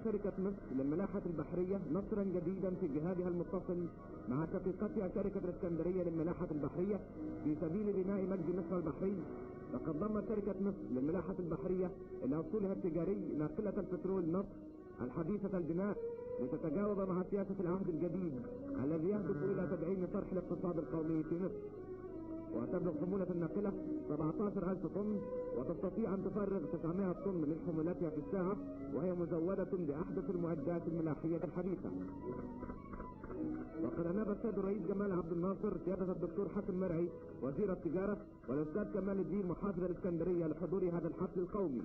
شركة مصر للملاحة البحرية نصرا جديدا في جهادها المتصل مع شقيقتها شركة الإسكندرية للملاحة البحرية في سبيل بناء مجد مصر البحري. وقد ضمت شركة مصر للملاحة البحرية إلى أصولها التجاري ناقلة البترول نصر الحديثة البناء لتتجاوب مع سياسة العهد الجديد الذي يهدف إلى تدعيم طرح الاقتصاد القومي في مصر. وتبلغ حمولة الناقلة 17,000 طن، وتستطيع أن تفرغ 900 طن من حمولتها في الساعة، وهي مزودة بأحدث المعدات الملاحية الحديثة. وقد أناب السيد الرئيس جمال عبد الناصر سيادة الدكتور حسن مرعي وزير التجارة والأستاذ كمال الدين محافظ الإسكندرية لحضور هذا الحفل القومي.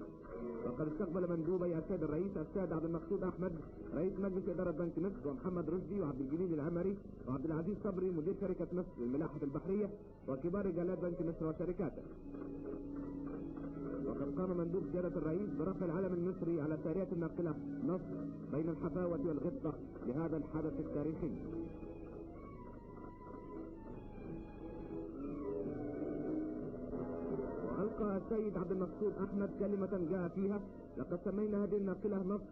وقد استقبل مندوبي السيد الرئيس السيد عبد المقصود أحمد رئيس مجلس إدارة بنك مصر، ومحمد رشدي وعبد الجليل العمري وعبد العزيز صبري مدير شركة مصر للملاحة البحرية وكبار رجالات بنك مصر وشركاته. وقد قام مندوب سيادة الرئيس برفع العلم المصري على سارية الناقلة نصر بين الحفاوة والغبطة لهذا الحدث التاريخي. وألقى السيد عبد المقصود أحمد كلمة جاء فيها: لقد سمينا هذه الناقلة نصر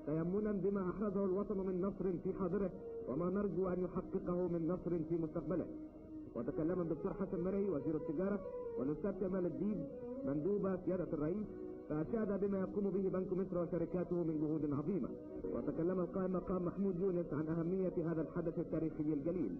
تيمنا بما أحرزه الوطن من نصر في حاضره وما نرجو أن يحققه من نصر في مستقبله. وتكلم الدكتور حسن مرعي وزير التجارة والأستاذ كمال الدين مندوب سيادة الرئيس، فأشاد بما يقوم به بنك مصر وشركاته من جهود عظيمة. وتكلم القائم مقام محمود يونس عن أهمية هذا الحدث التاريخي الجليل.